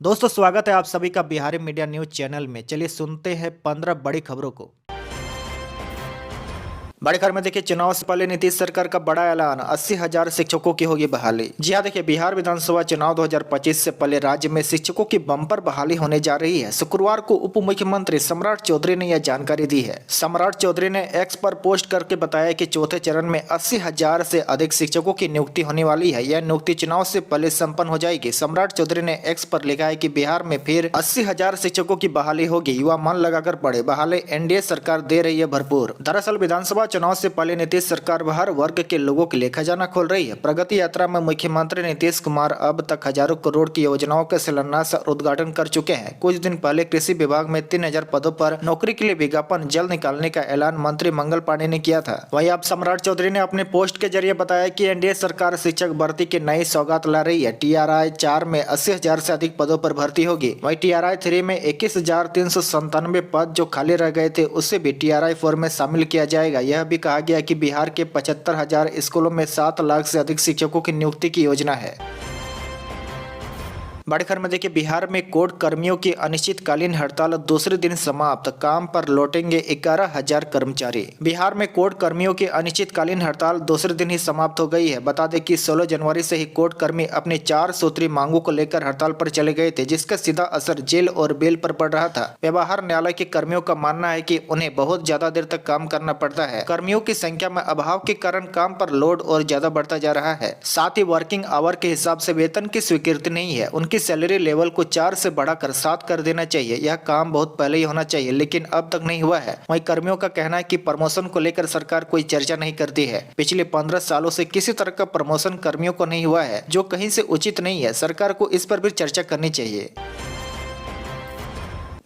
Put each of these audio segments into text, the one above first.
दोस्तों स्वागत है आप सभी का बिहारी मीडिया न्यूज चैनल में। चलिए सुनते हैं 15 बड़ी खबरों को। बड़ी खबर में देखिए, चुनाव से पहले नीतीश सरकार का बड़ा ऐलान, 80,000 शिक्षकों की होगी बहाली। जी हां, देखिए बिहार विधानसभा चुनाव 2025 से पहले राज्य में शिक्षकों की बम्पर बहाली होने जा रही है। शुक्रवार को उप मुख्यमंत्री सम्राट चौधरी ने यह जानकारी दी है। सम्राट चौधरी ने एक्स पर पोस्ट करके बताया कि चौथे चरण में 80,000 से अधिक शिक्षकों की नियुक्ति होने वाली है। यह नियुक्ति चुनाव से पहले संपन्न हो जाएगी। सम्राट चौधरी ने एक्स पर लिखा है कि बिहार में फिर 80,000 शिक्षकों की बहाली होगी। युवा मन लगाकर पढ़े, बहाली एनडीए सरकार दे रही है भरपूर। दरअसल विधानसभा चुनाव से पहले नीतीश सरकार हर वर्ग के लोगों के लिए खजाना खोल रही है। प्रगति यात्रा में मुख्यमंत्री नीतीश कुमार अब तक हजारों करोड़ की योजनाओं का शिलान्यास और उद्घाटन कर चुके हैं। कुछ दिन पहले कृषि विभाग में 3,000 पदों पर नौकरी के लिए विज्ञापन जल्द निकालने का ऐलान मंत्री मंगल पांडे ने किया था। वहीं अब सम्राट चौधरी ने अपने पोस्ट के जरिए बताया कि एनडीए सरकार शिक्षक भर्ती की नई सौगात ला रही है। TRI 4 में 80,000 से अधिक पदों पर भर्ती होगी। वहीं TRI 3 में 21,397 पद जो खाली रह गए थे उसे भी TRI 4 में शामिल किया जाएगा। यह भी कहा गया कि बिहार के 75,000 स्कूलों में 7 लाख से अधिक शिक्षकों की नियुक्ति की योजना है। बड़ी खबर में देखिए, बिहार में कोर्ट कर्मियों की अनिश्चितकालीन हड़ताल दूसरे दिन समाप्त, काम पर लौटेंगे 11,000 कर्मचारी। बिहार में कोर्ट कर्मियों की अनिश्चितकालीन हड़ताल दूसरे दिन ही समाप्त हो गई है। बता दें कि 16 जनवरी से ही कोर्ट कर्मी अपने 4 सूत्री मांगों को लेकर हड़ताल पर चले गए थे, जिसका सीधा असर जेल और बेल पर पड़ रहा था। व्यवहार न्यायालय के कर्मियों का मानना है कि उन्हें बहुत ज्यादा देर तक काम करना पड़ता है। कर्मियों की संख्या में अभाव के कारण काम पर लोड और ज्यादा बढ़ता जा रहा है। साथ ही वर्किंग आवर के हिसाब से वेतन की स्वीकृति नहीं है। उनकी सैलरी लेवल को 4 से बढ़ाकर 7 कर देना चाहिए। यह काम बहुत पहले ही होना चाहिए, लेकिन अब तक नहीं हुआ है। वहीं कर्मियों का कहना है कि प्रमोशन को लेकर सरकार कोई चर्चा नहीं करती है। पिछले 15 सालों से किसी तरह का प्रमोशन कर्मियों को नहीं हुआ है, जो कहीं से उचित नहीं है। सरकार को इस पर भी चर्चा करनी चाहिए।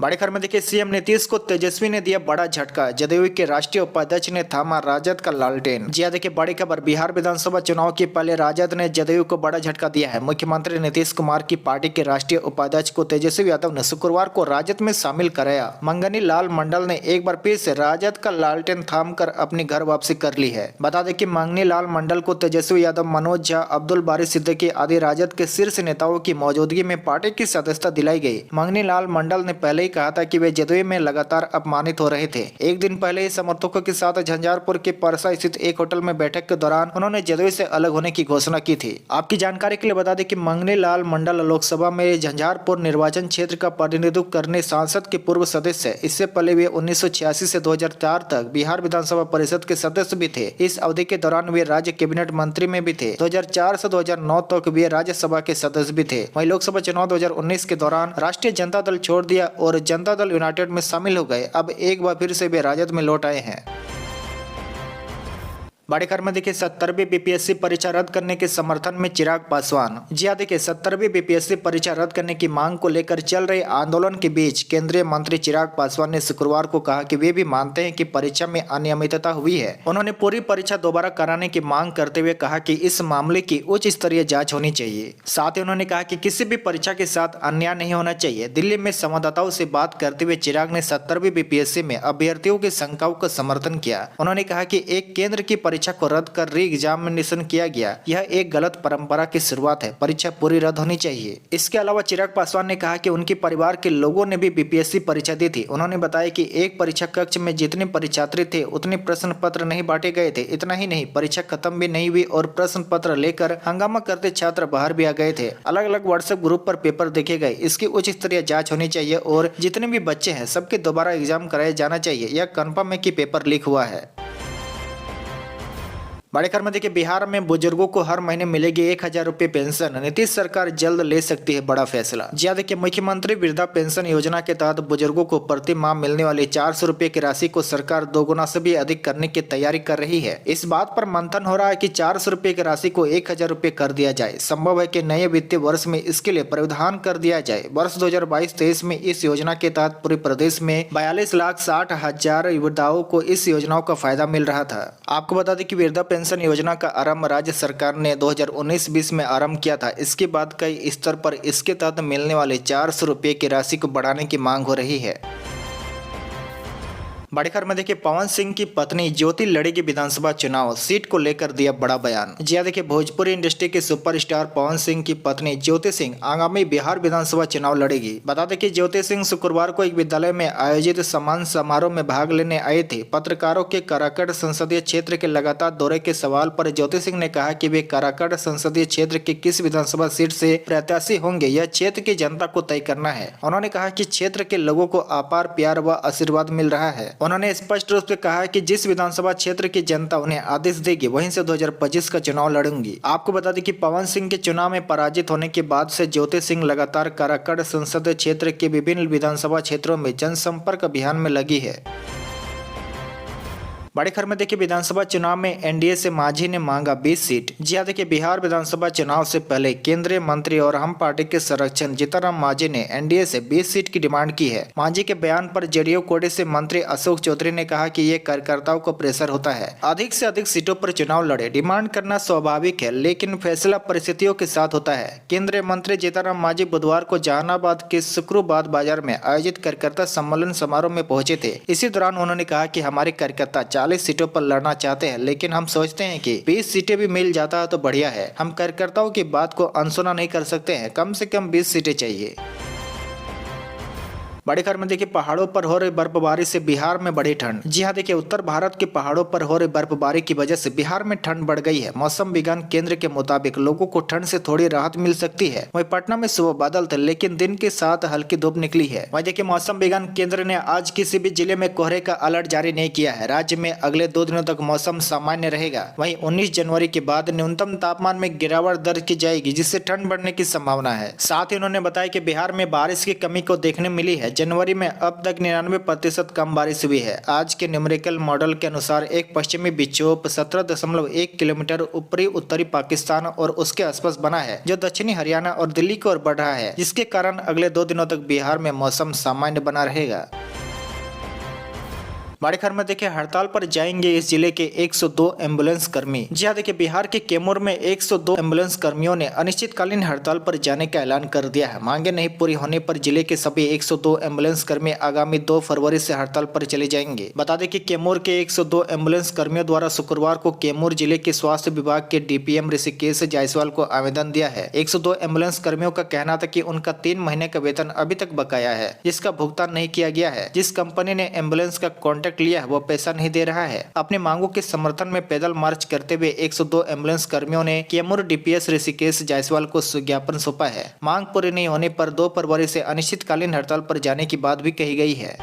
बड़ी खबर में देखिए, सीएम नीतीश को तेजस्वी ने दिया बड़ा झटका, जदयू के राष्ट्रीय उपाध्यक्ष ने थामा राजद का लालटेन। जी देखिए, बड़ी खबर, बिहार विधानसभा चुनाव के पहले राजद ने जदयू को बड़ा झटका दिया है। मुख्यमंत्री नीतीश कुमार की पार्टी के राष्ट्रीय उपाध्यक्ष को तेजस्वी यादव ने शुक्रवार को राजद में शामिल कराया। मंगनी लाल मंडल ने एक बार फिर से राजद का लालटेन थाम कर अपनी घर वापसी कर ली है। बता दें कि मंगनी लाल मंडल को तेजस्वी यादव, मनोज झा, अब्दुल बारी सिद्दीकी आदि राजद के शीर्ष नेताओं की मौजूदगी में पार्टी की सदस्यता दिलाई गई। मंगनी लाल मंडल ने पहले ही कहा था कि वे जदयू में लगातार अपमानित हो रहे थे। एक दिन पहले ही समर्थकों के साथ झंझारपुर के परसा स्थित एक होटल में बैठक के दौरान उन्होंने जदयू से अलग होने की घोषणा की थी। आपकी जानकारी के लिए बता दें कि मंगनी लाल मंडल लोकसभा में झंझारपुर निर्वाचन क्षेत्र का प्रतिनिधित्व करने सांसद के पूर्व सदस्य है। इससे पहले वे 1986 से 2004 तक बिहार विधानसभा परिषद के सदस्य भी थे। इस अवधि के दौरान वे राज्य कैबिनेट मंत्री में भी थे। 2004 से 2009 तक वे राज्यसभा के सदस्य भी थे। वहीं लोकसभा चुनाव 2019 के दौरान राष्ट्रीय जनता दल छोड़ दिया और जनता दल यूनाइटेड में शामिल हो गए। अब एक बार फिर से वे राजद में लौट आए हैं। बड़ी खबर में देखिए, 70वीं बीपीएससी परीक्षा रद्द करने के समर्थन में चिराग पासवान। जी हाँ, देखिए 70वीं बीपीएससी परीक्षा रद्द करने की मांग को लेकर चल रहे आंदोलन के बीच केंद्रीय मंत्री चिराग पासवान ने शुक्रवार को कहा कि वे भी मानते हैं कि परीक्षा में अनियमितता हुई है। उन्होंने पूरी परीक्षा दोबारा कराने की मांग करते हुए कहा कि इस मामले की उच्च स्तरीय जाँच होनी चाहिए। साथ ही उन्होंने कहा कि किसी भी परीक्षा के साथ अन्याय नहीं होना चाहिए। दिल्ली में संवाददाताओं से बात करते हुए चिराग ने 70वीं बीपीएससी में अभ्यर्थियों की शंकाओं का समर्थन किया। उन्होंने कहा कि एक केंद्र की परीक्षा को रद्द कर री एग्जामिनेशन किया गया, यह एक गलत परंपरा की शुरुआत है। परीक्षा पूरी रद्द होनी चाहिए। इसके अलावा चिराग पासवान ने कहा कि उनके परिवार के लोगों ने भी बीपीएससी परीक्षा दी थी। उन्होंने बताया कि एक परीक्षा कक्ष में जितने परीक्षार्थी थे उतने प्रश्न पत्र नहीं बांटे गए थे। इतना ही नहीं, परीक्षा खत्म भी नहीं हुई और प्रश्न पत्र लेकर हंगामा करते छात्र बाहर भी आ गए थे। अलग अलग व्हाट्सएप ग्रुप पर पेपर देखे गए। इसकी उच्च स्तरीय जाँच होनी चाहिए और जितने भी बच्चे हैं सबके दोबारा एग्जाम कराया जाना चाहिए। यह कन्फर्म है कि पेपर लीक हुआ है। बड़ी खबर में देखिए, बिहार में बुजुर्गों को हर महीने मिलेगी 1,000 रुपये पेंशन, नीतीश सरकार जल्द ले सकती है बड़ा फैसला। जी हां, देखिए मुख्यमंत्री वृद्धा पेंशन योजना के तहत बुजुर्गों को प्रति माह मिलने वाली 400 रुपये की राशि को सरकार 2 गुना से भी अधिक करने की तैयारी कर रही है। इस बात पर मंथन हो रहा है कि 400 रुपये की राशि को 1,000 रुपये कर दिया जाए। संभव है कि नए वित्तीय वर्ष में इसके लिए प्रावधान कर दिया जाए। वर्ष 2022-23 में इस योजना के तहत पूरे प्रदेश में 42,60,000 वृद्धाओं को इस योजनाओं का फायदा मिल रहा था। आपको बता दें कि वृद्धा पेंशन योजना का आरंभ राज्य सरकार ने 2019-20 में आरंभ किया था। इसके बाद कई स्तर पर इसके तहत मिलने वाले 400 रुपये की राशि को बढ़ाने की मांग हो रही है। बड़ी खबर में देखिए, पवन सिंह की पत्नी ज्योति लड़ेगी विधानसभा चुनाव, सीट को लेकर दिया बड़ा बयान। जी हां, देखिए भोजपुरी इंडस्ट्री के सुपरस्टार पवन सिंह की पत्नी ज्योति सिंह आगामी बिहार विधानसभा चुनाव लड़ेगी। बता दें कि ज्योति सिंह शुक्रवार को एक विद्यालय में आयोजित सम्मान समारोह में भाग लेने आई थी। पत्रकारों के काराकाट संसदीय क्षेत्र के लगातार दौरे के सवाल पर ज्योति सिंह ने कहा कि वे काराकाट संसदीय क्षेत्र के किस विधानसभा सीट से प्रत्याशी होंगे, यह क्षेत्र की जनता को तय करना है। उन्होंने कहा कि क्षेत्र के लोगों को अपार प्यार व आशीर्वाद मिल रहा है। उन्होंने स्पष्ट रूप से कहा कि जिस विधानसभा क्षेत्र की जनता उन्हें आदेश देगी, वहीं से 2025 का चुनाव लड़ूंगी। आपको बता दें कि पवन सिंह के चुनाव में पराजित होने के बाद से ज्योति सिंह लगातार काराकाट संसदीय क्षेत्र के विभिन्न विधानसभा क्षेत्रों में जनसंपर्क अभियान में लगी है। बड़ी खबर में देखिए, विधानसभा चुनाव में एनडीए से मांझी ने मांगा 20 सीट। जी हां, देखिए बिहार विधानसभा चुनाव से पहले केंद्रीय मंत्री और हम पार्टी के संरक्षक जीतनराम मांझी ने एनडीए से 20 सीट की डिमांड की है। मांझी के बयान पर जेडीयू कोटे से मंत्री अशोक चौधरी ने कहा कि ये कार्यकर्ताओं को प्रेशर होता है, अधिक से अधिक सीटों पर चुनाव लड़े। डिमांड करना स्वाभाविक है, लेकिन फैसला परिस्थितियों के साथ होता है। केंद्रीय मंत्री जीतनराम मांझी बुधवार को जहानाबाद के शुक्रबाद बाजार में आयोजित कार्यकर्ता सम्मेलन समारोह में पहुंचे थे। इसी दौरान उन्होंने कहा कि हमारे कार्यकर्ता 40 सीटों पर लड़ना चाहते हैं, लेकिन हम सोचते हैं कि 20 सीटें भी मिल जाता है तो बढ़िया है। हम कार्यकर्ताओं की बात को अनसुना नहीं कर सकते हैं, कम से कम 20 सीटें चाहिए। बड़ी खबर में देखिए, पहाड़ों पर हो रही बर्फबारी से बिहार में बढ़ी ठंड। जी हां, देखिए उत्तर भारत के पहाड़ों पर हो रही बर्फबारी की वजह से बिहार में ठंड बढ़ गई है। मौसम विज्ञान केंद्र के मुताबिक लोगों को ठंड से थोड़ी राहत मिल सकती है। वहीं पटना में सुबह बादल थे, लेकिन दिन के साथ हल्की धूप निकली है। वहीं देखिए, मौसम विज्ञान केंद्र ने आज किसी भी जिले में कोहरे का अलर्ट जारी नहीं किया है। राज्य में अगले 2 दिनों तक मौसम सामान्य रहेगा। वहीं 19 जनवरी के बाद न्यूनतम तापमान में गिरावट दर्ज की जाएगी, जिससे ठंड बढ़ने की संभावना है। साथ ही उन्होंने बताया कि बिहार में बारिश की कमी को देखने मिली है। जनवरी में अब तक 99% कम बारिश हुई है। आज के न्यूमेरिकल मॉडल के अनुसार एक पश्चिमी विक्षोभ 17.1 किलोमीटर ऊपरी उत्तरी पाकिस्तान और उसके आसपास बना है, जो दक्षिणी हरियाणा और दिल्ली की ओर बढ़ रहा है, जिसके कारण अगले 2 दिनों तक बिहार में मौसम सामान्य बना रहेगा। बड़ी खबर में देखिए, हड़ताल पर जाएंगे इस जिले के 102 एम्बुलेंस कर्मी। जी हां, देखिए बिहार के कैमूर में 102 एम्बुलेंस कर्मियों ने अनिश्चितकालीन हड़ताल पर जाने का ऐलान कर दिया है। मांगे नहीं पूरी होने पर जिले के सभी 102 एम्बुलेंस कर्मी आगामी 2 फरवरी से हड़ताल पर चले जाएंगे। बता दें कि कैमूर के 102 एम्बुलेंस कर्मियों द्वारा शुक्रवार को कैमूर जिले के स्वास्थ्य विभाग के डीपीएम ऋषिकेश जायसवाल को आवेदन दिया है। 102 एम्बुलेंस कर्मियों का कहना था कि उनका 3 महीने का वेतन अभी तक बकाया है, जिसका भुगतान नहीं किया गया है। जिस कंपनी ने एम्बुलेंस का कॉन्ट्रैक्ट लिया है वो पैसा नहीं दे रहा है। अपनी मांगों के समर्थन में पैदल मार्च करते हुए 102 एम्बुलेंस कर्मियों ने कैमूर डीपीएस ऋषिकेश जायसवाल को ज्ञापन सौंपा है। मांग पूरी नहीं होने पर 2 फरवरी से अनिश्चितकालीन हड़ताल पर जाने की बात भी कही गई है।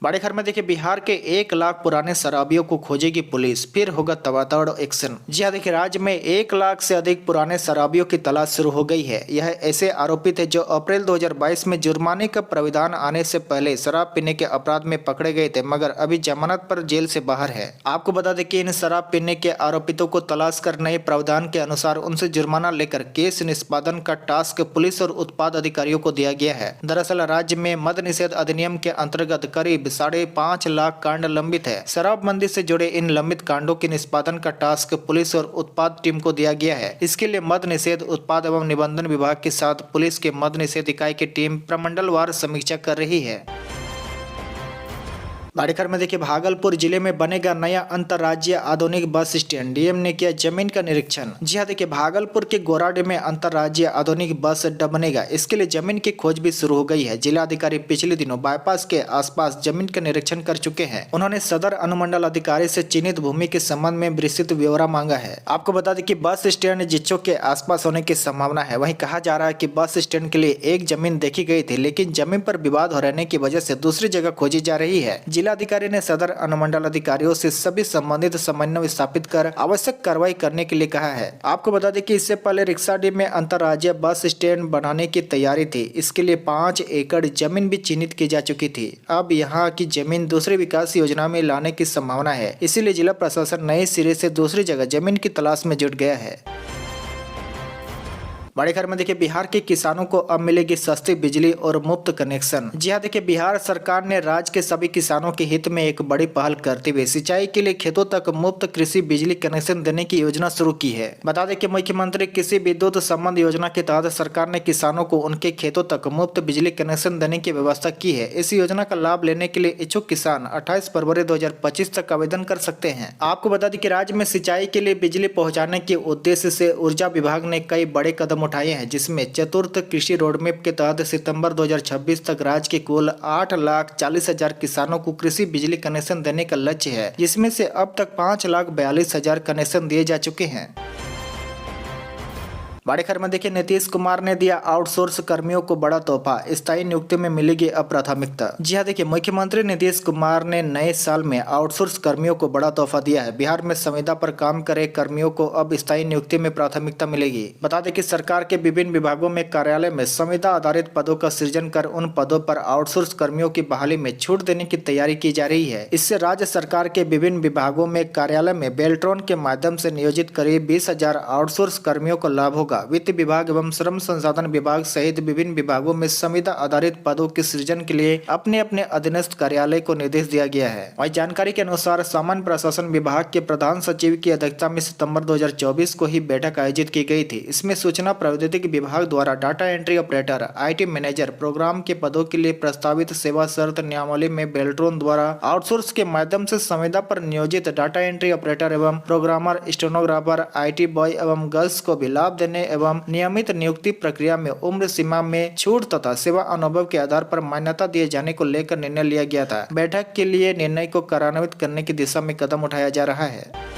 बड़े खबर में देखिए, बिहार के 1 लाख पुराने शराबियों को खोजेगी पुलिस, फिर होगा तबादड़ एक्शन। जी हां, देखिए राज्य में 1 लाख से अधिक पुराने शराबियों की तलाश शुरू हो गई है। यह ऐसे आरोपित है जो अप्रैल 2022 में जुर्माने का प्रावधान आने से पहले शराब पीने के अपराध में पकड़े गए थे, मगर अभी जमानत पर जेल से बाहर है। आपको बता दें कि इन शराब पीने के आरोपितों को तलाश कर नए प्रावधान के अनुसार उनसे जुर्माना लेकर केस निष्पादन का टास्क पुलिस और उत्पाद अधिकारियों को दिया गया है। दरअसल राज्य में मद निषेध अधिनियम के अंतर्गत करीब 5.5 लाख कांड लंबित है। शराबबंदी से जुड़े इन लंबित कांडों के निष्पादन का टास्क पुलिस और उत्पाद टीम को दिया गया है। इसके लिए मद निषेध उत्पाद एवं निबंधन विभाग के साथ पुलिस के मद निषेध इकाई की टीम प्रमंडलवार समीक्षा कर रही है। बड़ी खबर में देखिए, भागलपुर जिले में बनेगा नया अंतर्राज्यीय आधुनिक बस स्टैंड। डीएम ने किया जमीन का निरीक्षण। जी हां, देखिए भागलपुर के गोराडे में अंतर्राज्यीय आधुनिक बस अड्डा बनेगा। इसके लिए जमीन की खोज भी शुरू हो गई है। जिलाधिकारी पिछले दिनों बाईपास के आसपास जमीन का निरीक्षण कर चुके हैं। उन्होंने सदर अनुमंडल अधिकारी से चिन्हित भूमि के संबंध में विस्तृत ब्यौरा मांगा है। आपको बता दें कि बस स्टैंड जिच्चो के आसपास होने की संभावना है। वहीं कहा जा रहा है कि बस स्टैंड के लिए एक जमीन देखी गई थी, लेकिन जमीन पर विवाद हो रहने की वजह से दूसरी जगह खोजी जा रही है। जिलाधिकारी ने सदर अनुमंडल अधिकारियों से सभी संबंधित समन्वय स्थापित कर आवश्यक कार्रवाई करने के लिए कहा है। आपको बता दें कि इससे पहले रिक्साडी में अंतर्राज्यीय बस स्टैंड बनाने की तैयारी थी। इसके लिए 5 एकड़ जमीन भी चिन्हित की जा चुकी थी। अब यहाँ की जमीन दूसरी विकास योजना में लाने की संभावना है। इसीलिए जिला प्रशासन नए सिरे से दूसरी जगह जमीन की तलाश में जुट गया है। बड़ी खबर में देखिए, बिहार के किसानों को अब मिलेगी सस्ती बिजली और मुफ्त कनेक्शन। जी हां, देखिए बिहार सरकार ने राज्य के सभी किसानों के हित में एक बड़ी पहल करते हुए सिंचाई के लिए खेतों तक मुफ्त कृषि बिजली कनेक्शन देने की योजना शुरू की है। बता दें कि मुख्यमंत्री कृषि विद्युत संबंध योजना के तहत सरकार ने किसानों को उनके खेतों तक मुफ्त बिजली कनेक्शन देने की व्यवस्था की है। इस योजना का लाभ लेने के लिए इच्छुक किसान 28 फरवरी 2025 तक आवेदन कर सकते हैं। आपको बता दें कि राज्य में सिंचाई के लिए बिजली पहुंचाने के उद्देश्य से ऊर्जा विभाग ने कई बड़े कदम उठाए हैं, जिसमें चतुर्थ कृषि रोडमैप के तहत सितंबर 2026 तक राज्य के कुल 8,40,000 किसानों को कृषि बिजली कनेक्शन देने का लक्ष्य है, जिसमें से अब तक 5,42,000 कनेक्शन दिए जा चुके हैं। बड़ी खबर में देखिए, नीतीश कुमार ने दिया आउटसोर्स कर्मियों को बड़ा तोहफा, स्थायी नियुक्ति में मिलेगी अब प्राथमिकता। जी हां, देखिए मुख्यमंत्री नीतीश कुमार ने नए साल में आउटसोर्स कर्मियों को बड़ा तोहफा दिया है। बिहार में संविदा पर काम करे कर्मियों को अब स्थायी नियुक्ति में प्राथमिकता मिलेगी। बता दें कि सरकार के विभिन्न विभागों में कार्यालय में संविदा आधारित पदों का सृजन कर उन पदों पर आउटसोर्स कर्मियों की बहाली में छूट देने की तैयारी की जा रही है। इससे राज्य सरकार के विभिन्न विभागों में कार्यालय में बेल्ट्रॉन के माध्यम से नियोजित करीब 20,000 आउटसोर्स कर्मियों को लाभ होगा। वित्त विभाग एवं श्रम संसाधन विभाग सहित विभिन्न विभागों में संविदा आधारित पदों के सृजन के लिए अपने अपने अधीनस्थ कार्यालय को निर्देश दिया गया है। वहीं जानकारी के अनुसार सामान्य प्रशासन विभाग के प्रधान सचिव की अध्यक्षता में सितंबर 2024 को ही बैठक आयोजित की गई थी। इसमें सूचना प्रौद्योगिकी विभाग द्वारा data entry operator, IT manager, program के पदों के लिए प्रस्तावित सेवा शर्त नियमावली में बेल्ट्रॉन द्वारा आउटसोर्स के माध्यम से संविदा पर नियोजित डाटा एंट्री ऑपरेटर एवं प्रोग्रामर, स्टेनोग्राफर, IT बॉय एवं गर्ल्स को भी लाभ देने एवं नियमित नियुक्ति प्रक्रिया में उम्र सीमा में छूट तथा सेवा अनुभव के आधार पर मान्यता दिए जाने को लेकर निर्णय लिया गया था। बैठक के लिए निर्णय को कार्यान्वित करने की दिशा में कदम उठाया जा रहा है।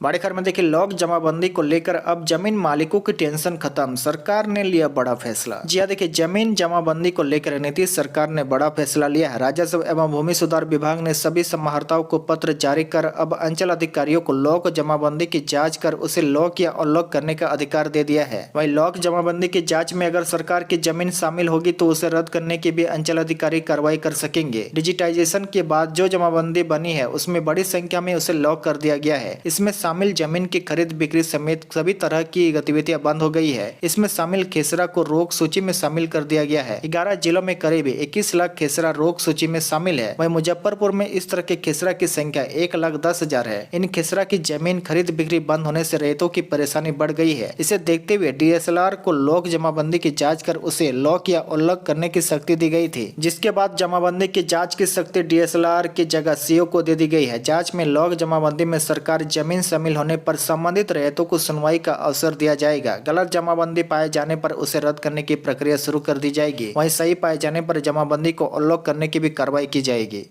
बड़ी खबर में देखिए, लॉक जमाबंदी को लेकर अब जमीन मालिकों की टेंशन खत्म, सरकार ने लिया बड़ा फैसला। जी हां, देखिए जमीन जमाबंदी को लेकर नीतीश सरकार ने बड़ा फैसला लिया है। राजस्व एवं भूमि सुधार विभाग ने सभी समाहर्ताओं को पत्र जारी कर अब अंचल अधिकारियों को लॉक जमाबंदी की जांच कर उसे लॉक या अनलॉक करने का अधिकार दे दिया है। वहीं लॉक जमाबंदी की जाँच में अगर सरकार की जमीन शामिल होगी तो उसे रद्द करने की भी अंचल अधिकारी कार्रवाई कर सकेंगे। डिजिटाइजेशन के बाद जो जमाबंदी बनी है उसमें बड़ी संख्या में उसे लॉक कर दिया गया है। इसमें शामिल जमीन की खरीद बिक्री समेत सभी तरह की गतिविधियां बंद हो गई है। इसमें शामिल खेसरा को रोक सूची में शामिल कर दिया गया है। 11 जिलों में करीब 21 लाख खेसरा रोक सूची में शामिल है। वहीं मुजफ्फरपुर में इस तरह के खेसरा की संख्या 1,10,000 है। इन खेसरा की जमीन खरीद बिक्री बंद होने से रैयतों की परेशानी बढ़ गई है। इसे देखते हुए DSLR को लॉक जमाबंदी की जाँच कर उसे लॉक या अनलॉक करने की शक्ति दी गई थी, जिसके बाद जमाबंदी की जाँच की शक्ति DSLR की जगह CO को दे दी गई है। जाँच में लॉक जमाबंदी में सरकार जमीन शामिल होने पर संबंधित रैयतों को सुनवाई का अवसर दिया जाएगा। गलत जमाबंदी पाए जाने पर उसे रद्द करने की प्रक्रिया शुरू कर दी जाएगी। वहीं सही पाए जाने पर जमाबंदी को अनलॉक करने की भी कार्रवाई की जाएगी।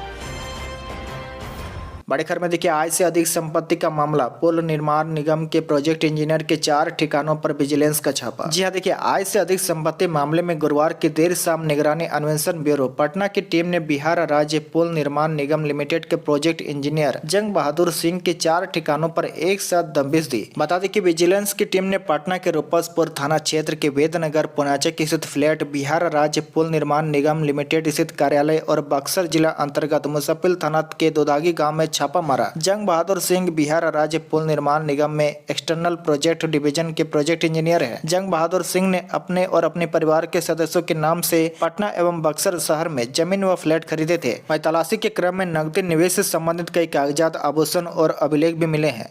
बड़ी खबर में देखिए, आय से अधिक संपत्ति का मामला, पुल निर्माण निगम के प्रोजेक्ट इंजीनियर के 4 ठिकानों पर विजिलेंस का छापा। जी हां, देखिए आय से अधिक संपत्ति मामले में गुरुवार की देर शाम निगरानी अन्वेषण ब्यूरो पटना की टीम ने बिहार राज्य पुल निर्माण निगम लिमिटेड के प्रोजेक्ट इंजीनियर जंग बहादुर सिंह के 4 ठिकानों पर एक साथ दबिश दी। बता दें कि विजिलेंस की टीम ने पटना के रूपसपुर थाना क्षेत्र के वेदनगर पुनाचक स्थित फ्लैट, बिहार राज्य पुल निर्माण निगम लिमिटेड स्थित कार्यालय और बक्सर जिला अंतर्गत मुसप्पिल थाना के दोदागी गाँव में छापा मारा। जंग बहादुर सिंह बिहार राज्य पुल निर्माण निगम में एक्सटर्नल प्रोजेक्ट डिवीजन के प्रोजेक्ट इंजीनियर हैं। जंग बहादुर सिंह ने अपने और अपने परिवार के सदस्यों के नाम से पटना एवं बक्सर शहर में जमीन व फ्लैट खरीदे थे। वहीं तलाशी के क्रम में नकदी निवेश से संबंधित कई कागजात, आभूषण और अभिलेख भी मिले हैं।